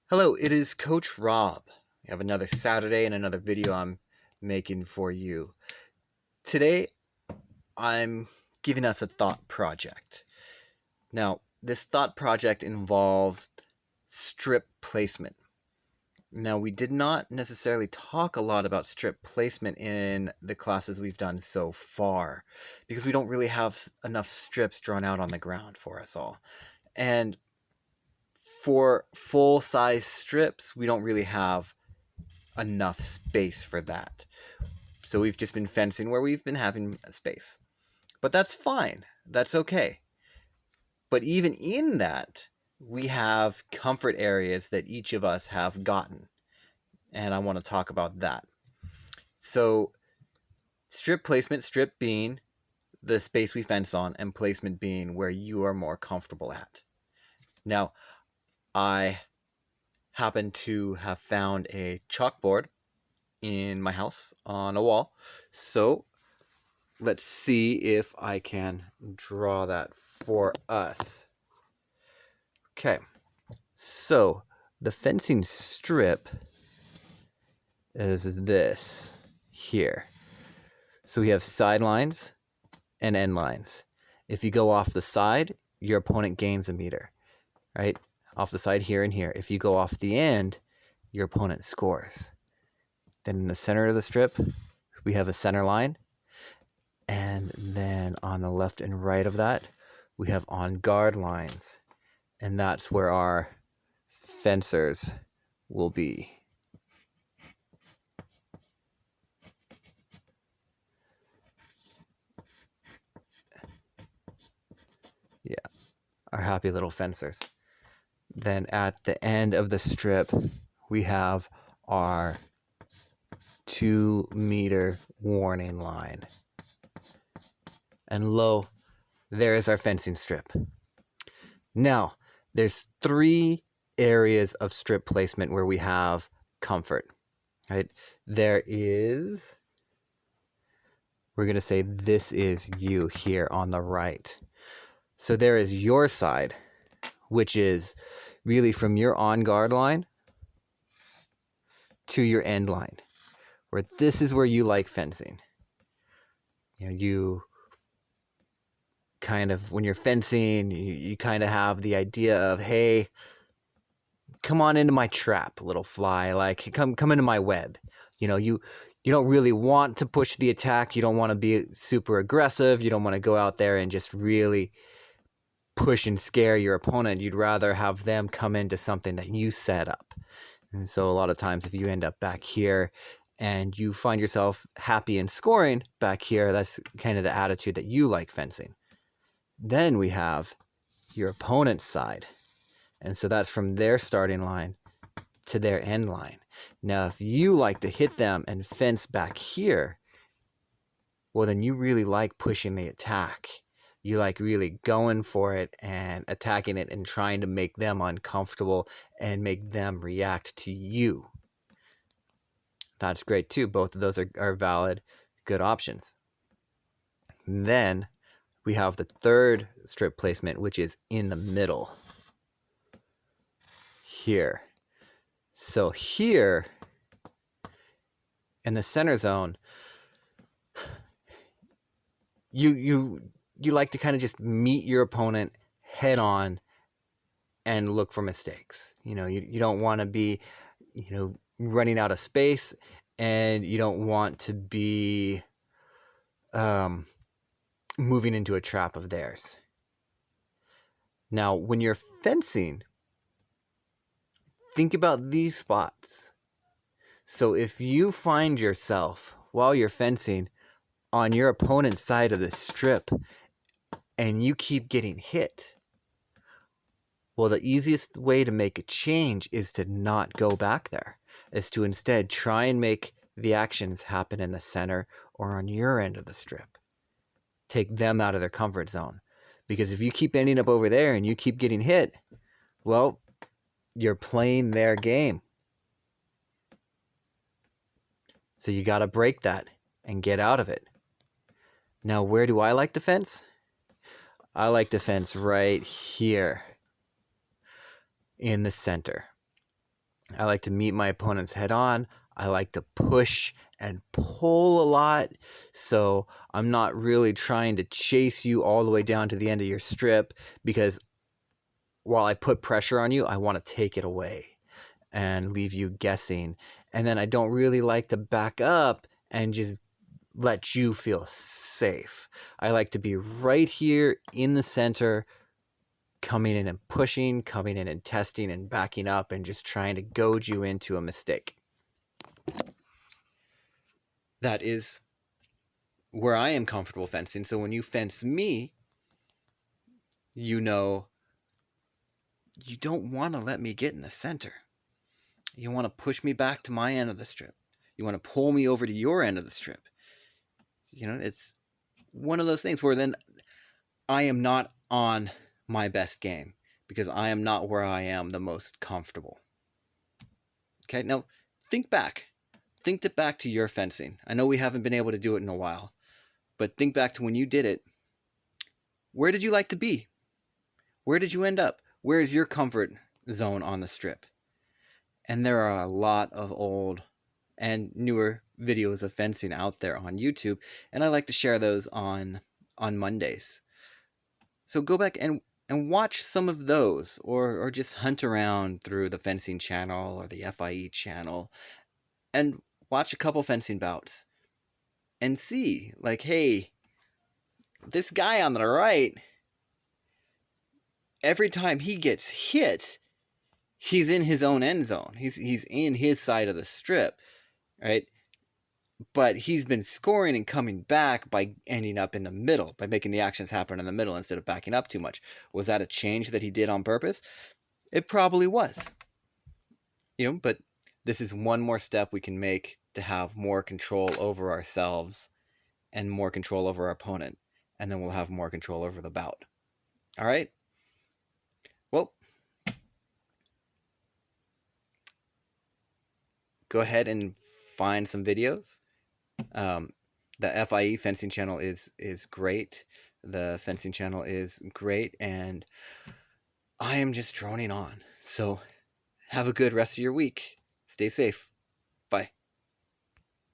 Hello, it is Coach Rob. We have another Saturday and another video I'm making for you. Today, I'm giving us a thought project. Now, this thought project involves strip placement. Now, we did not necessarily talk a lot about strip placement in the classes we've done so far because we don't really have enough strips drawn out on the ground for us all. And for full-size strips, we don't really have enough space for that. So we've just been fencing where we've been having space. But that's fine. That's okay. But even in that, we have comfort areas that each of us have gotten. And I want to talk about that. So strip placement, strip being the space we fence on, and placement being where you are more comfortable at. Now, I happen to have found a chalkboard in my house on a wall. So let's see if I can draw that for us. Okay, so the fencing strip is this here. So we have sidelines and end lines. If you go off the side, your opponent gains a meter, right? Off the side here and here. If you go off the end, your opponent scores. Then in the center of the strip, we have a center line. And then on the left and right of that, we have on guard lines. And that's where our fencers will be. Yeah, our happy little fencers. Then at the end of the strip, we have our 2-meter warning line. And lo, there is our fencing strip. Now, there's 3 areas of strip placement where we have comfort, right? There is, we're going to say this is you here on the right. So there is your side, which is really from your on guard line to your end line, where this is where you like fencing. You kind of, when you're fencing, you kind of have the idea of, hey, come on into my trap, little fly, like come into my web. You don't really want to push the attack. You don't want to be super aggressive. You don't want to go out there and just really push and scare your opponent. You'd rather have them come into something that you set up. And so a lot of times if you end up back here and you find yourself happy and scoring back here, that's kind of the attitude that you like fencing. Then we have your opponent's side. And so that's from their starting line to their end line. Now, if you like to hit them and fence back here, well, then you really like pushing the attack. You like really going for it and attacking it and trying to make them uncomfortable and make them react to you. That's great too. Both of those are valid, good options. Then we have the third strip placement, which is in the middle here. So here in the center zone, you like to kind of just meet your opponent head on and look for mistakes. You don't want to be, running out of space, and you don't want to be moving into a trap of theirs. Now, when you're fencing, think about these spots. So if you find yourself while you're fencing on your opponent's side of the strip and you keep getting hit, well, the easiest way to make a change is to not go back there, is to instead try and make the actions happen in the center or on your end of the strip. Take them out of their comfort zone. Because if you keep ending up over there and you keep getting hit, well, you're playing their game. So you got to break that and get out of it. Now, where do I like to fence? I like to fence right here in the center. I like to meet my opponents head on. I like to push and pull a lot. So I'm not really trying to chase you all the way down to the end of your strip, because while I put pressure on you, I want to take it away and leave you guessing. And then I don't really like to back up and just let you feel safe. I like to be right here in the center, coming in and pushing, coming in and testing and backing up and just trying to goad you into a mistake. That is where I am comfortable fencing. So when you fence me, you know you don't want to let me get in the center. You want to push me back to my end of the strip. You want to pull me over to your end of the strip. It's one of those things where then I am not on my best game, because I am not where I am the most comfortable. Okay, now think back. Think back to your fencing. I know we haven't been able to do it in a while, but think back to when you did it. Where did you like to be? Where did you end up? Where is your comfort zone on the strip? And there are a lot of old and newer videos of fencing out there on YouTube, and I like to share those on Mondays. So go back and watch some of those, or just hunt around through the fencing channel or the FIE channel and watch a couple fencing bouts and see, like, hey, this guy on the right, every time he gets hit, he's in his own end zone. He's in his side of the strip, right? But he's been scoring and coming back by ending up in the middle, by making the actions happen in the middle instead of backing up too much. Was that a change that he did on purpose? It probably was. But this is one more step we can make to have more control over ourselves and more control over our opponent. And then we'll have more control over the bout. All right? Well, go ahead and find some videos. The FIE fencing channel is great. The fencing channel is great, and I am just droning on. So have a good rest of your week. Stay safe.